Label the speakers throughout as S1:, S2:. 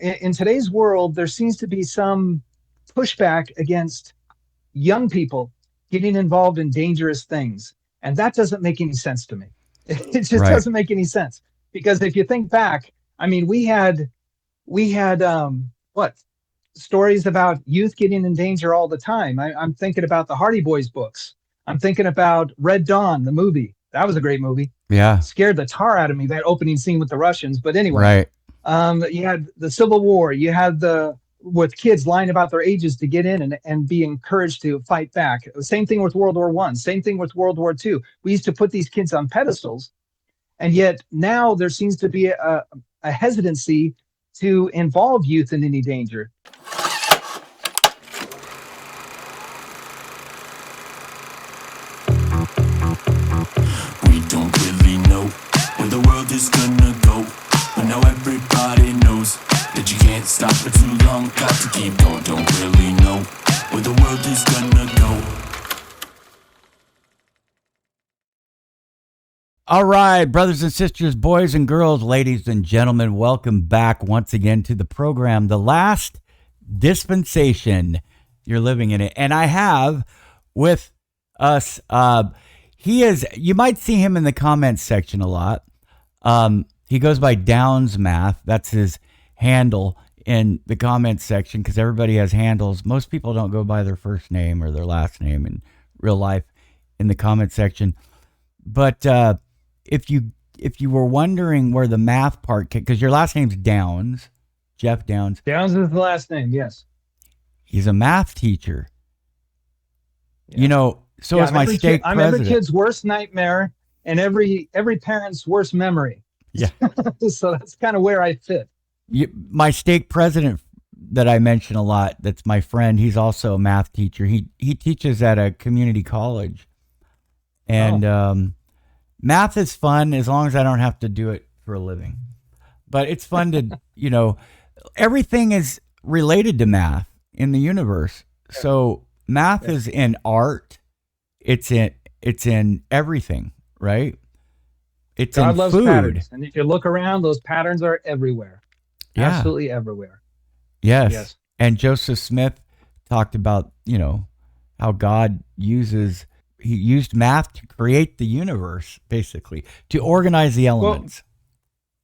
S1: in today's world, there seems to be some pushback against young people getting involved in dangerous things. And that doesn't make any sense to me. It just
S2: Right.
S1: doesn't make any sense. Because if you think back, I mean, we had what stories about youth getting in danger all the time. I'm thinking about the Hardy Boys books. I'm thinking about Red Dawn, the movie. That was a great movie.
S2: Yeah.
S1: Scared the tar out of me, that opening scene with the Russians. But anyway,
S2: Right.
S1: you had the Civil War. You had the with kids lying about their ages to get in and be encouraged to fight back. Same thing with World War One. Same thing with World War Two. We used to put these kids on pedestals, and yet now there seems to be a hesitancy to involve youth in any danger.
S3: We don't really know where the world is gonna go, but now everybody knows that you can't stop for too long. Got to keep going. Don't really know where the world is gonna go.
S2: All right, brothers and sisters, boys and girls, ladies and gentlemen, welcome back once again to the program, The Last Dispensation. You're living in it. And I have with us, you might see him in the comments section a lot. He goes by Downs Math. That's his handle in the comments section because everybody has handles. Most people don't go by their first name or their last name in real life in the comment section. But if you were wondering where the math part, because your last name's Downs, Jeff Downs.
S1: Downs is the last name, yes.
S2: He's a math teacher.
S1: Yeah.
S2: You know, so is my stake
S1: I'm
S2: president.
S1: every kid's worst nightmare and every parent's worst memory.
S2: Yeah.
S1: So that's kind of where I fit.
S2: My stake president that I mention a lot, that's my friend, he's also a math teacher. He teaches at a community college. And math is fun as long as I don't have to do it for a living. But it's fun to, everything is related to math in the universe. So math is in art. It's in everything, right? It's
S1: God
S2: in
S1: loves
S2: food.
S1: patterns. And if you look around, those patterns are everywhere.
S2: Yeah.
S1: Absolutely everywhere.
S2: Yes. And Joseph Smith talked about, how God he used math to create the universe, basically, to organize the elements.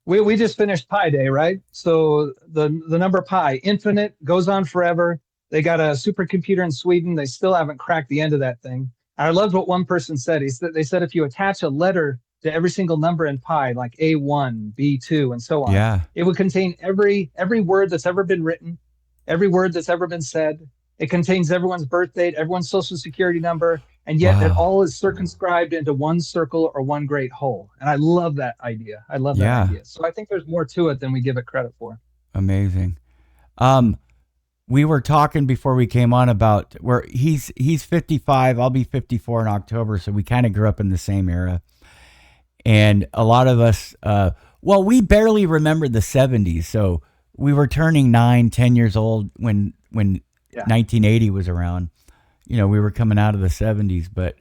S1: Well, we just finished Pi Day, right? So the number pi, infinite, goes on forever. They got a supercomputer in Sweden. They still haven't cracked the end of that thing. And I loved what one person said. They said if you attach a letter to every single number in pi, like A1, B2, and so on, it would contain every word that's ever been written, every word that's ever been said. It contains everyone's birth date, everyone's social security number, and yet it all is circumscribed into one circle or one great whole. And I love that idea. I love that idea. So I think there's more to it than we give it credit for.
S2: Amazing. We were talking before we came on about where he's 55. I'll be 54 in October. So we kind of grew up in the same era. And a lot of us, we barely remember the 70s. So we were turning 9, 10 years old when 1980 was around. We were coming out of the 70s, but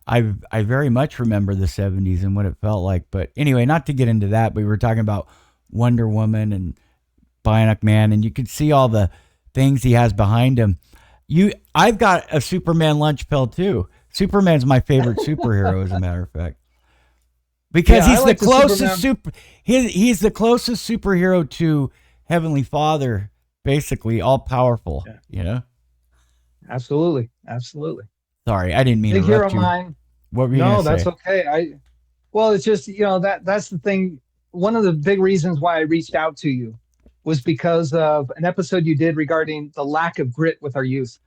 S2: I very much remember the 70s and what it felt like. But anyway, not to get into that, but we were talking about Wonder Woman and Bionic Man, and you could see all the things he has behind him. I've got a Superman lunch pill too. Superman's my favorite superhero, as a matter of fact, because he's the closest he's the closest superhero to Heavenly Father, basically all powerful.
S1: Absolutely.
S2: Sorry, I didn't mean to interrupt you.
S1: Mine.
S2: What were you gonna say?
S1: That's okay. It's just that's the thing. One of the big reasons why I reached out to you was because of an episode you did regarding the lack of grit with our youth.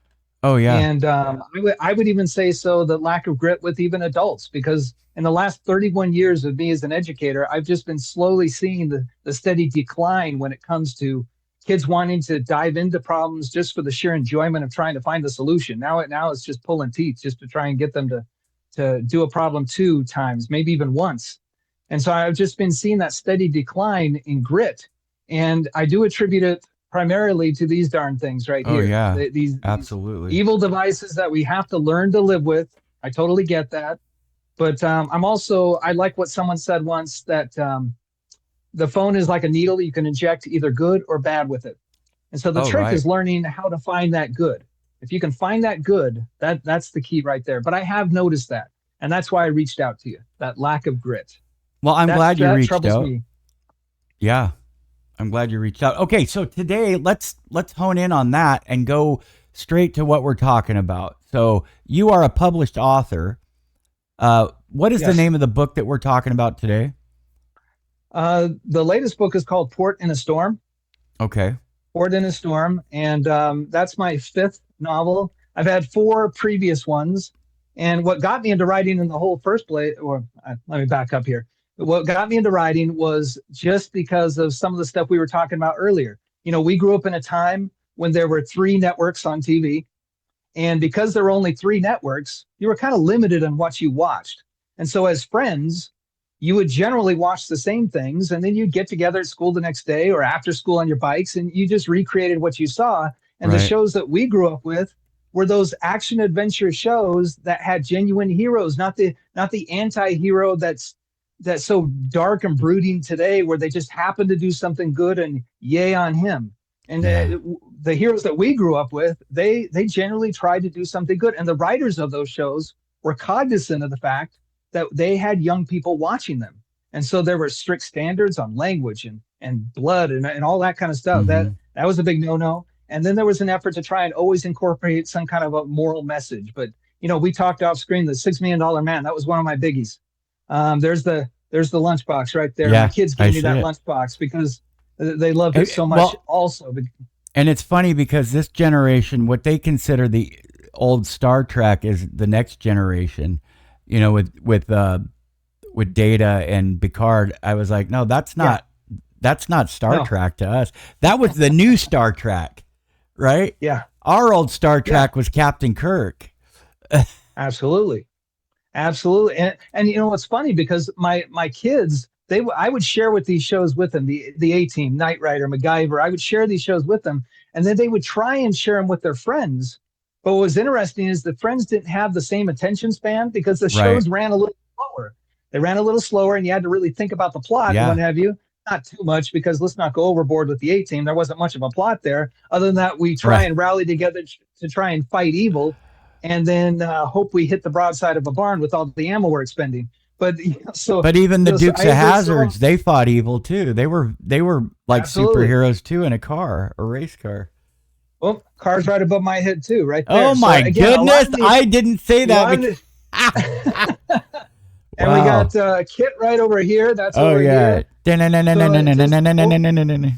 S2: Oh yeah.
S1: And I would even say the lack of grit with even adults, because in the last 31 years of me as an educator, I've just been slowly seeing the steady decline when it comes to kids wanting to dive into problems just for the sheer enjoyment of trying to find the solution. Now it's just pulling teeth just to try and get them to do a problem 2 times, maybe even once. And so I've just been seeing that steady decline in grit. And I do attribute it primarily to these darn things right here.
S2: Oh, yeah.
S1: These
S2: absolutely
S1: evil devices that we have to learn to live with. I totally get that. But I like what someone said once, that The phone is like a needle. You can inject either good or bad with it. And so the
S2: Oh,
S1: trick
S2: right.
S1: is learning how to find that good. If you can find that good, that's the key right there. But I have noticed that. And that's why I reached out to you. That lack of grit.
S2: Well, I'm
S1: That
S2: glad you
S1: that
S2: reached
S1: troubles
S2: out.
S1: me.
S2: Yeah, I'm glad you reached out. Okay, so today let's hone in on that and go straight to what we're talking about. So you are a published author. What is the
S1: Yes.
S2: name of the book that we're talking about today?
S1: The latest book is called Port in a Storm.
S2: Okay.
S1: Port in a Storm, and that's my fifth novel. I've had four previous ones, and what got me into writing in the whole first place, or let me back up here. What got me into writing was just because of some of the stuff we were talking about earlier. We grew up in a time when there were three networks on TV, and because there were only three networks, you were kind of limited on what you watched. And so, as friends, you would generally watch the same things, and then you'd get together at school the next day or after school on your bikes, and you just recreated what you saw. And the
S2: Right.
S1: shows that we grew up with were those action adventure shows that had genuine heroes, not the anti-hero that's so dark and brooding today, where they just happen to do something good and yay on him. And
S2: Yeah.
S1: the heroes that we grew up with, they generally tried to do something good, and the writers of those shows were cognizant of the fact that they had young people watching them. And so there were strict standards on language and blood and all that kind of stuff. That
S2: Mm-hmm.
S1: that was a big no-no. And then there was an effort to try and always incorporate some kind of a moral message. But we talked off screen, the $6 million man, that was one of my biggies. There's the lunchbox right there. My
S2: Yeah,
S1: kids
S2: I
S1: gave me
S2: see
S1: that
S2: it.
S1: lunchbox because they loved it so much
S2: Well,
S1: also.
S2: and it's funny because this generation, what they consider the old Star Trek, is the next generation. With Data and Picard, I was like, no,
S1: Yeah,
S2: that's not Star
S1: no,
S2: Trek to us. That was the new Star Trek, right?
S1: yeah,
S2: Our old Star
S1: yeah,
S2: Trek was Captain Kirk.
S1: absolutely. Absolutely. And what's funny, because my kids, I would share with these shows with them, the A Team, Knight Rider, MacGyver. I would share these shows with them, and then they would try and share them with their friends. But what was interesting is the friends didn't have the same attention span because the
S2: Right.
S1: shows ran a little slower. They ran a little slower, and you had to really think about the plot and what
S2: Yeah.
S1: have you. Not too much, because let's not go overboard with the A Team. There wasn't much of a plot there, other than that we try
S2: Right.
S1: and rally together to try and fight evil, and then hope we hit the broadside of a barn with all the ammo we're expending. But so,
S2: But even the
S1: so
S2: Dukes
S1: I
S2: of
S1: agree. So
S2: Hazards, they fought evil too. They were like
S1: absolutely.
S2: superheroes too in a race car.
S1: Well, car's right above my head too, right
S2: Oh
S1: there. So
S2: my
S1: again, a lot
S2: goodness!
S1: of the
S2: I didn't say that
S1: lot
S2: because
S1: of and we
S2: wow.
S1: got Kit right over here. That's
S2: Oh
S1: over
S2: yeah.
S1: here. So just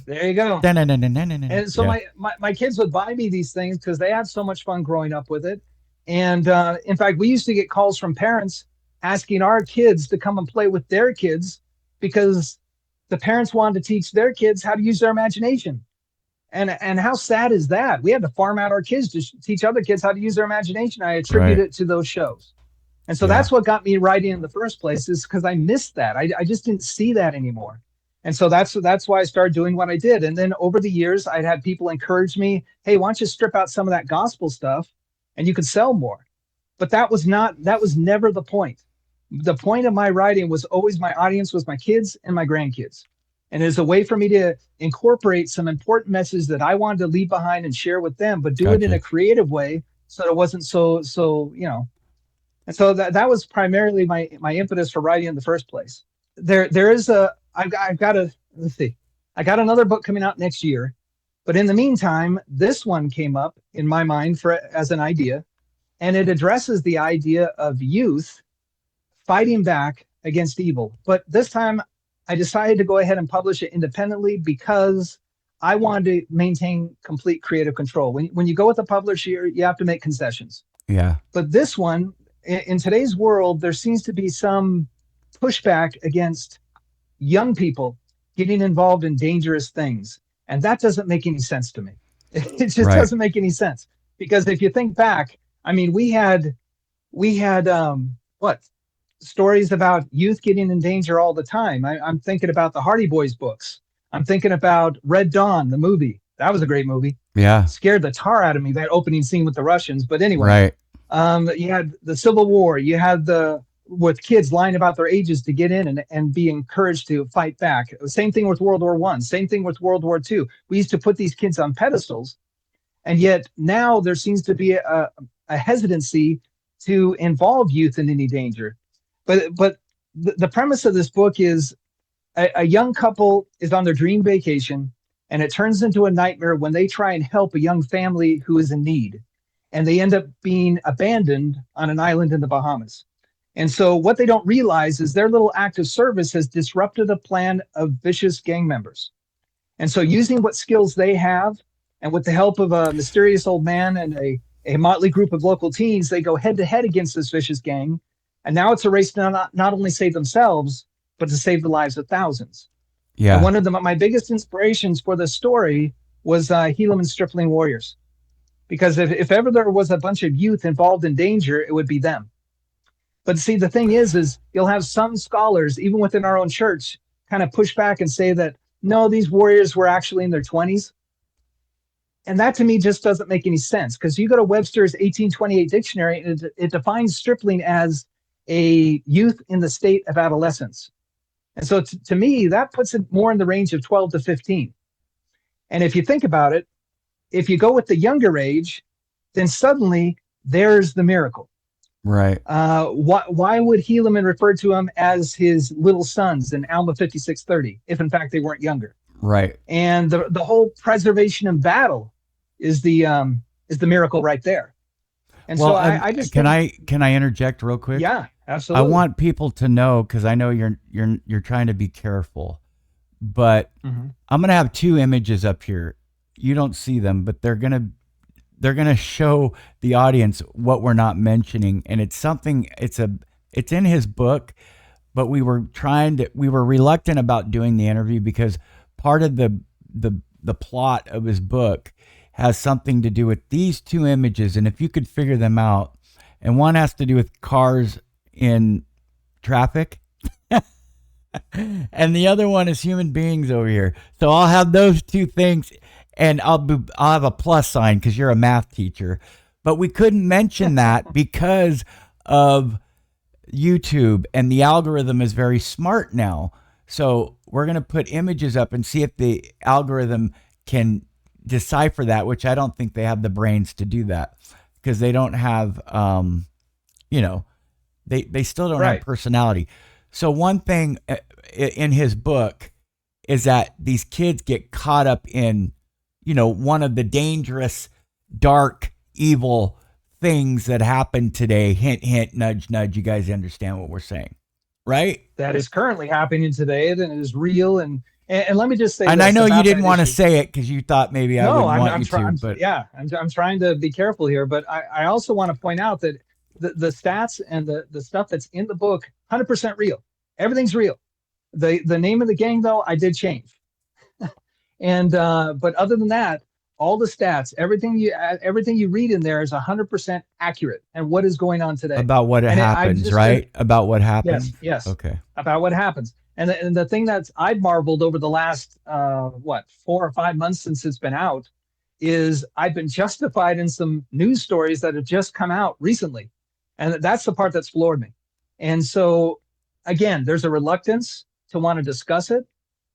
S1: there you go. And so
S2: Yeah.
S1: my kids would buy me these things because they had so much fun growing up with it. And in fact, we used to get calls from parents asking our kids to come and play with their kids because the parents wanted to teach their kids how to use their imagination. And how sad is that? We had to farm out our kids to teach other kids how to use their imagination. I attribute
S2: Right.
S1: it to those shows. And so
S2: Yeah.
S1: that's what got me writing in the first place, is because I missed that. I just didn't see that anymore. And so that's why I started doing what I did. And then over the years, I'd had people encourage me, hey, why don't you strip out some of that gospel stuff and you could sell more? But that was never the point. The point of my writing was always my audience was my kids and my grandkids. And it was a way for me to incorporate some important messages that I wanted to leave behind and share with them, but do it in a
S2: Gotcha.
S1: creative way so it wasn't so. And so that was primarily my impetus for writing in the first place. There is I've got a let's see, I got another book coming out next year, but in the meantime, this one came up in my mind for as an idea, and it addresses the idea of youth fighting back against evil. But this time, I decided to go ahead and publish it independently because I wanted to maintain complete creative control. When you go with a publisher, you have to make concessions.
S2: Yeah.
S1: But this one, in today's world, there seems to be some pushback against young people getting involved in dangerous things. And that doesn't make any sense to me. It just
S2: Right.
S1: doesn't make any sense. Because if you think back, I mean, we had what stories about youth getting in danger all the time. I'm thinking about the Hardy Boys books. I'm thinking about Red Dawn, the movie. That was a great movie.
S2: Yeah.
S1: Scared the tar out of me, that opening scene with the Russians. But anyway,
S2: Right.
S1: you had the Civil War. You had the with kids lying about their ages to get in and be encouraged to fight back. Same thing with World War I. Same thing with World War II. We used to put these kids on pedestals, and yet now there seems to be a hesitancy to involve youth in any danger. But the premise of this book is a young couple is on their dream vacation, and it turns into a nightmare when they try and help a young family who is in need, and they end up being abandoned on an island in the Bahamas. And so what they don't realize is their little act of service has disrupted a plan of vicious gang members. And so using what skills they have, and with the help of a mysterious old man and a motley group of local teens, they go head to head against this vicious gang. And now it's a race to not only save themselves, but to save the lives of thousands.
S2: Yeah.
S1: And one of my biggest inspirations for this story was Helaman Stripling Warriors. Because if ever there was a bunch of youth involved in danger, it would be them. But see, the thing is you'll have some scholars, even within our own church, kind of push back and say that, no, these warriors were actually in their 20s. And that to me just doesn't make any sense, because you go to Webster's 1828 dictionary, and it defines stripling as a youth in the state of adolescence. And so to me, that puts it more in the range of 12 to 15. And if you think about it, if you go with the younger age, then suddenly there's the miracle.
S2: Right.
S1: Why would Helaman refer to them as his little sons in Alma 5630, if in fact they weren't younger?
S2: Right.
S1: And the whole preservation in battle is the miracle right there. And
S2: well,
S1: so I just
S2: can I interject real quick?
S1: Yeah, absolutely.
S2: I want people to know, because I know you're trying to be careful, but I'm gonna have two images up here. You don't see them, but they're gonna show the audience what we're not mentioning, and it's something. It's in his book, but we were reluctant about doing the interview because part of the plot of his book has something to do with these two images, and if you could figure them out, and one has to do with cars in traffic, and the other one is human beings over here. So I'll have those two things, and I'll have a plus sign because you're a math teacher. But we couldn't mention that because of YouTube, and the algorithm is very smart now. So we're going to put images up and see if the algorithm can decipher that, which I don't think they have the brains to do that, because they don't have, they still don't have personality. So one thing in his book is that these kids get caught up in, one of the dangerous, dark, evil things that happen today. Hint, hint, nudge, nudge. You guys understand what we're saying, right?
S1: That is currently happening today, and it is real. And let me just say,
S2: and I know you didn't want to say it because you thought maybe I wouldn't want you to, but
S1: yeah, I'm trying to be careful here. But I also want to point out that the stats and the stuff that's in the book, 100% real. Everything's real. The name of the gang, though, I did change. And but other than that, all the stats, everything you read in there is 100% accurate. And what is going on today
S2: about what happens, right? About what happens.
S1: Yes.
S2: Okay.
S1: About what happens. And the thing that's I've marveled over the last 4 or 5 months since it's been out is I've been justified in some news stories that have just come out recently, and that's the part that's floored me. And so again, there's a reluctance to want to discuss it,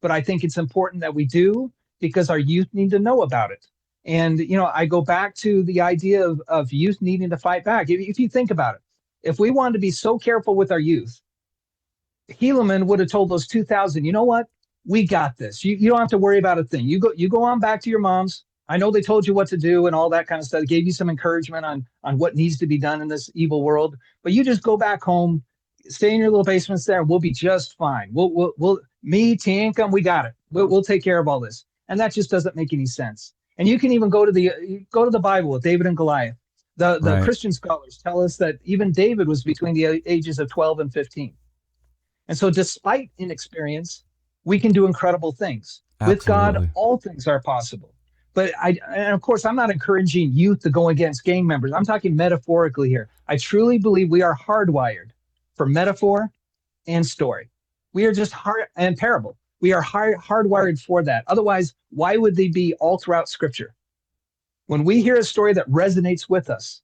S1: but I think it's important that we do, because our youth need to know about it. And I go back to the idea of youth needing to fight back. If you think about it, if we wanted to be so careful with our youth, Helaman would have told those 2,000, you know what? We got this. You don't have to worry about a thing. You go on back to your moms. I know they told you what to do and all that kind of stuff. They gave you some encouragement on what needs to be done in this evil world. But you just go back home, stay in your little basements there, and we'll be just fine. We'll me, T-Income, we got it. We'll take care of all this. And that just doesn't make any sense. And you can even go to the Bible with David and Goliath. The Christian scholars tell us that even David was between the ages of 12 and 15. And so despite inexperience, we can do incredible things.
S2: Absolutely.
S1: With God, all things are possible. But and of course, I'm not encouraging youth to go against gang members. I'm talking metaphorically here. I truly believe we are hardwired for metaphor and story. We are just and parable. We are hardwired for that. Otherwise, why would they be all throughout Scripture? When we hear a story that resonates with us,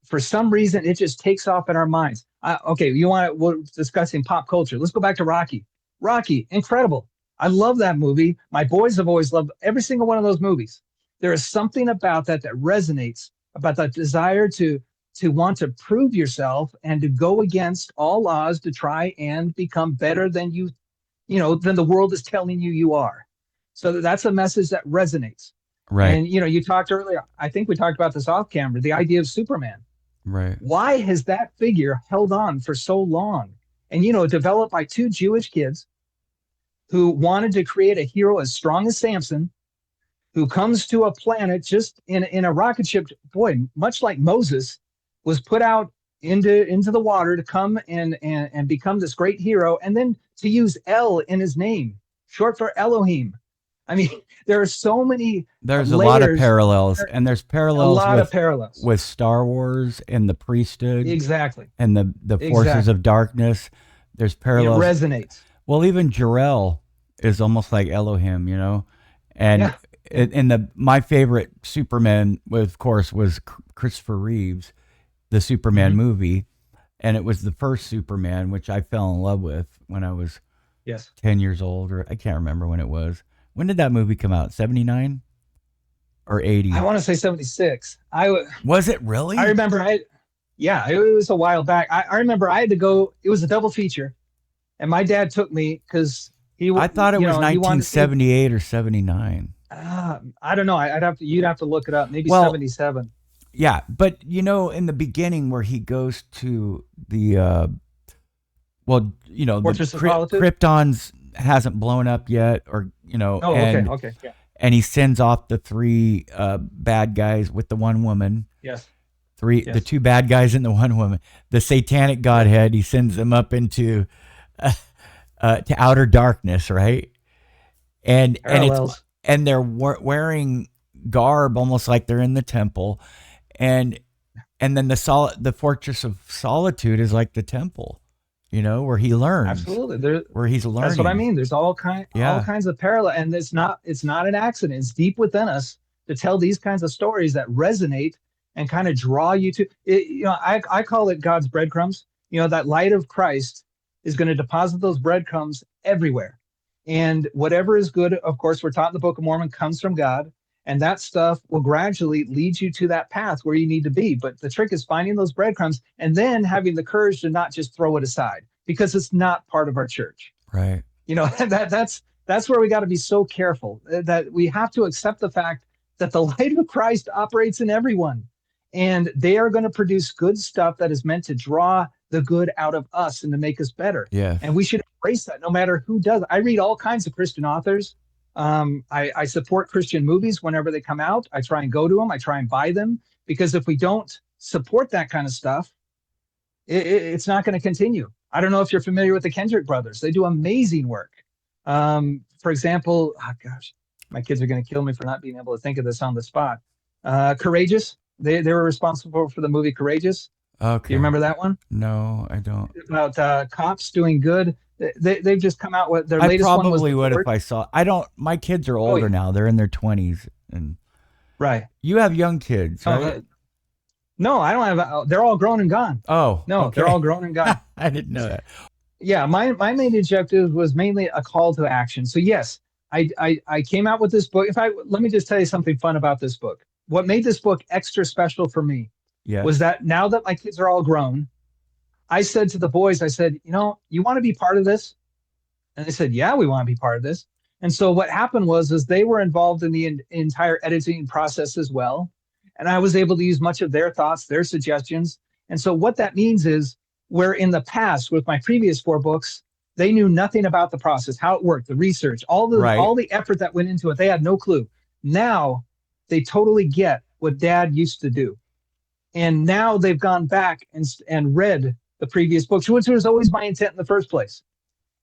S1: for some reason, it just takes off in our minds. Okay, we're discussing pop culture. Let's go back to Rocky. Rocky, incredible. I love that movie. My boys have always loved every single one of those movies. There is something about that resonates, about that desire to want to prove yourself and to go against all laws to try and become better than than the world is telling you are. So that's a message that resonates.
S2: Right.
S1: And you talked earlier, I think we talked about this off camera, the idea of Superman.
S2: Right.
S1: Why has that figure held on for so long? And developed by two Jewish kids who wanted to create a hero as strong as Samson, who comes to a planet just in a rocket ship, boy, much like Moses, was put out into the water to come and become this great hero, and then to use El in his name, short for Elohim. I mean, there are so many
S2: There's a lot of
S1: layers,
S2: parallels, and there's
S1: a
S2: parallels
S1: lot of parallels.
S2: with Star Wars and the priesthood
S1: Exactly.
S2: and the forces
S1: Exactly.
S2: of darkness. There's
S1: It
S2: parallels.
S1: resonates.
S2: Well, even Jor-El is almost like Elohim, and
S1: Yeah.
S2: my favorite Superman, of course, was Christopher Reeves, the Superman
S1: Mhm.
S2: movie, and it was the first Superman, which I fell in love with when I was
S1: Yes.
S2: 10 years old, or I can't remember when it was. When did that movie come out? 79 or
S1: I
S2: 80?
S1: want to say 76.
S2: Was it really?
S1: I remember yeah, it was a while back. I remember I had to go, it was a double feature, and my dad took me because
S2: I thought it was
S1: he wanted to see,
S2: 1978 or 79.
S1: I don't know. You'd have to look it up. Maybe
S2: Well,
S1: 77.
S2: Yeah, but in the beginning where he goes to the
S1: Fortress
S2: the
S1: of Solitude?
S2: Krypton's hasn't blown up yet, or
S1: Oh, okay. Okay. Yeah.
S2: and he sends off the three bad guys with the one woman,
S1: Yes.
S2: the
S1: Yes.
S2: two bad guys and the one woman, the satanic godhead. He sends them up into to outer darkness, right?
S1: Parallels.
S2: And they're wearing garb almost like they're in the temple, and then the fortress of solitude is like the temple, where he learns,
S1: Absolutely.
S2: where he's learning.
S1: That's what I mean. There's all kinds of parallel, and it's not an accident. It's deep within us to tell these kinds of stories that resonate and kind of draw you to it. I call it God's breadcrumbs. That light of Christ is going to deposit those breadcrumbs everywhere, and whatever is good, of course, we're taught in the Book of Mormon, comes from God, and that stuff will gradually lead you to that path where you need to be. But the trick is finding those breadcrumbs and then having the courage to not just throw it aside because it's not part of our church.
S2: Right.
S1: That's where we got to be so careful, that we have to accept the fact that the light of Christ operates in everyone, and they are going to produce good stuff that is meant to draw the good out of us and to make us better.
S2: Yes.
S1: And we should embrace that no matter who does. I read all kinds of Christian authors. I support Christian movies whenever they come out. I try and go to them. I try and buy them, because if we don't support that kind of stuff, it's not going to continue. I don't know if you're familiar with the Kendrick brothers. They do amazing work. For example, oh gosh, my kids are going to kill me for not being able to think of this on the spot. Courageous. They were responsible for the movie Courageous.
S2: Okay.
S1: Do you remember that one?
S2: No, I don't.
S1: About cops doing good. They've just come out with their
S2: I
S1: latest one. Was
S2: probably
S1: The
S2: would
S1: Fort.
S2: if I saw. I don't. My kids are older
S1: yeah.
S2: now. They're in their 20s, and
S1: Right.
S2: you have young kids, right?
S1: No, I don't have. They're all grown and gone.
S2: Oh,
S1: No,
S2: okay.
S1: they're all grown and gone.
S2: I didn't know that.
S1: Yeah, my main objective was mainly a call to action. So yes, I came out with this book. Let me just tell you something fun about this book. What made this book extra special for me
S2: Yeah.
S1: was that now that my kids are all grown, I said to the boys, I said, you want to be part of this? And they said, yeah, we want to be part of this. And so what happened was they were involved in the entire editing process as well. And I was able to use much of their thoughts, their suggestions. And so what that means is, where in the past with my previous 4 books, they knew nothing about the process, how it worked, the research, all the effort that went into it. They had no clue. Now they totally get what Dad used to do. And now they've gone back and read the previous books, which was always my intent in the first place.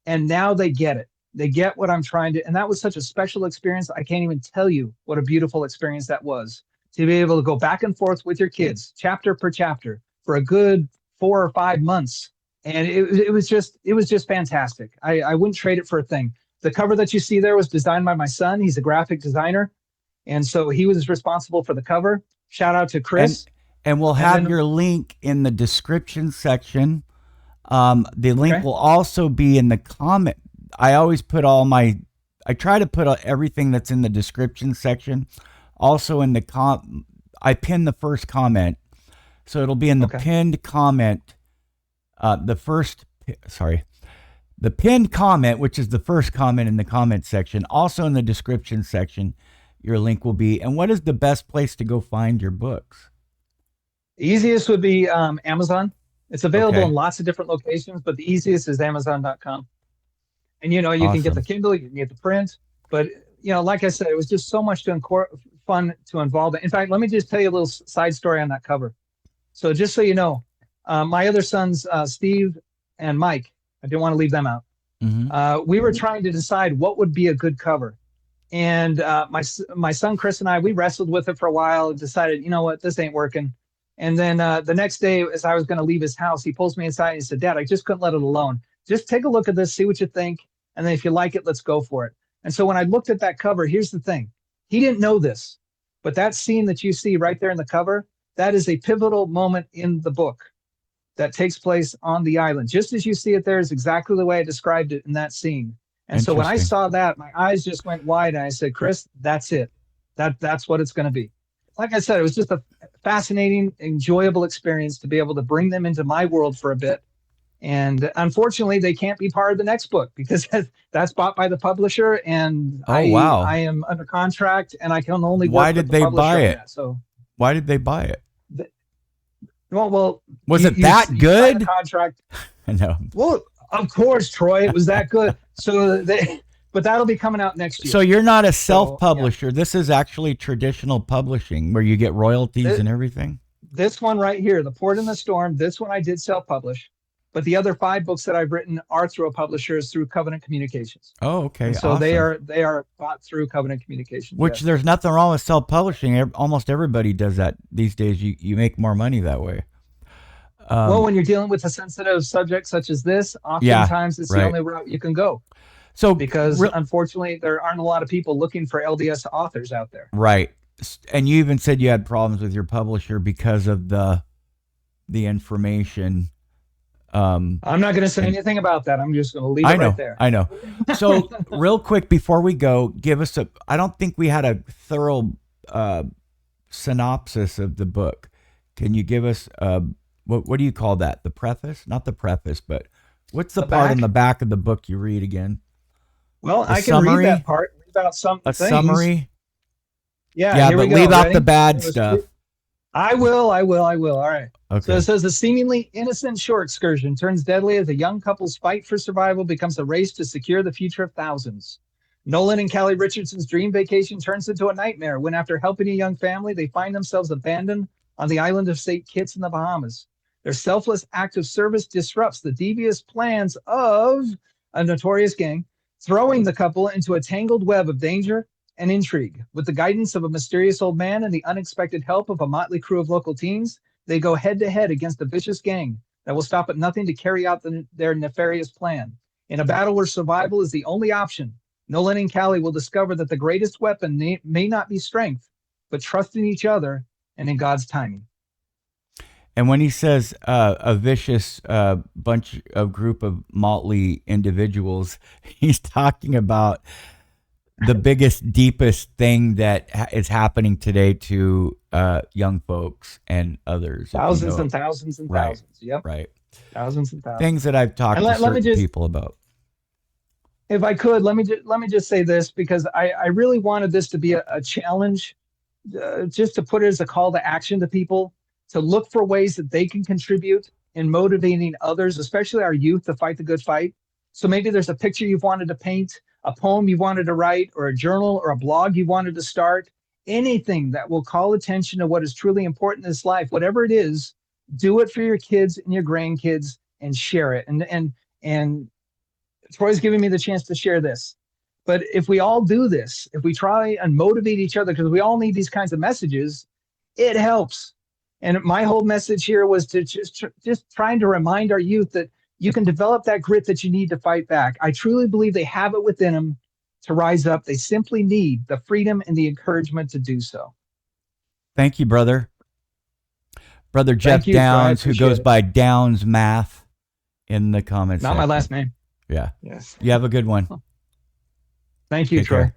S1: And now they get it. They get what I'm trying to, and that was such a special experience. I can't even tell you what a beautiful experience that was, to be able to go back and forth with your kids, chapter per chapter, for a good 4 or 5 months. And it was just fantastic. I wouldn't trade it for a thing. The cover that you see there was designed by my son. He's a graphic designer. And so he was responsible for the cover. Shout out to Chris.
S2: And we'll have your link in the description section The link
S1: Okay.
S2: will also be in the comment. I always put I try to put everything that's in the description section. Also in the I pin the first comment. So it'll be in the
S1: Okay.
S2: pinned comment. The pinned comment, which is the first comment in the comment section. Also in the description section, your link will be. And what is the best place to go find your books?
S1: Easiest would be Amazon. It's available in
S2: Okay.
S1: lots of different locations, but the easiest is Amazon.com. And you can get the
S2: Awesome.
S1: Kindle, you can get the print, but like I said, it was just so much fun to involve it. In fact, let me just tell you a little side story on that cover. So just so you know, my other sons, Steve and Mike, I didn't want to leave them out.
S2: Mm-hmm.
S1: We were trying to decide what would be a good cover. And my son Chris and I, we wrestled with it for a while and decided, you know what, this ain't working. And then the next day, as I was going to leave his house, he pulls me inside and he said, Dad, I just couldn't let it alone. Just take a look at this, see what you think. And then if you like it, let's go for it. And so when I looked at that cover, here's the thing. He didn't know this, but that scene that you see right there in the cover, that is a pivotal moment in the book that takes place on the island. Just as you see it there is exactly the way I described it in that scene. And so when I
S2: Interesting.
S1: saw that, my eyes just went wide and I said, Chris, that's it. That's what it's going to be. Like I said, it was just a fascinating, enjoyable experience to be able to bring them into my world for a bit. And unfortunately, they can't be part of the next book because that's bought by the publisher, and
S2: Oh,
S1: I
S2: wow.
S1: am under contract, and I can only
S2: Why
S1: work with
S2: did
S1: the
S2: they
S1: publisher
S2: buy
S1: on
S2: it?
S1: that. So,
S2: Why did they buy it?
S1: th- well,
S2: Was it
S1: you
S2: that
S1: you sign a
S2: good?
S1: contract.
S2: No.
S1: Well, of course, Troy, it was that good. But that'll be coming out next
S2: So
S1: year.
S2: you're not a
S1: So yeah,
S2: self-publisher. This is actually traditional publishing where you get royalties
S1: th-
S2: and everything.
S1: this one right here, The Port in the Storm, this one I did self-publish, but the other 5 books that I've written are through a publisher is through Covenant Communications.
S2: Oh, okay.
S1: And so
S2: Awesome.
S1: they are bought through Covenant Communications.
S2: Which
S1: Yes.
S2: there's nothing wrong with self-publishing. Almost everybody does that these days. You make more money that way.
S1: Well,
S2: Um,
S1: when you're dealing with a sensitive subject such as this,
S2: yeah,
S1: oftentimes it's the
S2: right.
S1: only route you can go
S2: So
S1: because
S2: real
S1: unfortunately there aren't a lot of people looking for LDS authors out there.
S2: right. And you even said you had problems with your publisher because of the information.
S1: I'm not going to say
S2: And
S1: anything about that. I'm just going to leave
S2: I
S1: it right
S2: know,
S1: there.
S2: I know. So real quick before we go, give us I don't think we had a thorough synopsis of the book. Can you give us what do you call that? The preface? Not the preface, but what's the
S1: The
S2: part on the
S1: back.
S2: back of the book you read again?
S1: Well,
S2: The
S1: I can read that
S2: summary?
S1: part, read about some
S2: A
S1: things.
S2: summary?
S1: Yeah,
S2: Yeah,
S1: here we
S2: but
S1: go.
S2: leave out the
S1: Ready?
S2: bad stuff.
S1: I will. I will. I will. All right. So it
S2: Okay.
S1: says a seemingly innocent shore excursion turns deadly as a young couple's fight for survival becomes a race to secure the future of thousands. Nolan and Callie Richardson's dream vacation turns into a nightmare when, after helping a young family, they find themselves abandoned on the island of St. Kitts in the Bahamas. Their selfless act of service disrupts the devious plans of a notorious gang, throwing the couple into a tangled web of danger and intrigue. With the guidance of a mysterious old man and the unexpected help of a motley crew of local teens, they go head to head against a vicious gang that will stop at nothing to carry out their nefarious plan. In a battle where survival is the only option, Nolan and Callie will discover that the greatest weapon may not be strength, but trust in each other and in God's timing.
S2: And when he says a vicious bunch of group of motley individuals, he's talking about the biggest, deepest thing that is happening today to young folks and others. If you
S1: Thousands
S2: know,
S1: and thousands and
S2: right,
S1: thousands. Yep.
S2: right.
S1: Thousands and thousands.
S2: Things that I've
S1: And
S2: talked to
S1: let me
S2: certain
S1: just,
S2: people about.
S1: if I could, let me just say this because I really wanted this to be a challenge, just to put it as a call to action to people to look for ways that they can contribute in motivating others, especially our youth, to fight the good fight. So maybe there's a picture you've wanted to paint, a poem you wanted to write, or a journal or a blog you wanted to start. Anything that will call attention to what is truly important in this life, whatever it is, do it for your kids and your grandkids and share it. And Troy's giving me the chance to share this. But if we all do this, if we try and motivate each other, because we all need these kinds of messages, it helps. And my whole message here was to just trying to remind our youth that you can develop that grit that you need to fight back. I truly believe they have it within them to rise up. They simply need the freedom and the encouragement to do so.
S2: Thank you, brother. Brother
S1: Thank
S2: Jeff
S1: you, Troy. I
S2: Downs, who
S1: appreciate
S2: goes
S1: it.
S2: by Downs Math. in the comments.
S1: Not my
S2: section.
S1: last name.
S2: Yeah.
S4: Yes.
S2: You have a good one.
S1: Thank you,
S2: Take
S1: Troy.
S2: care.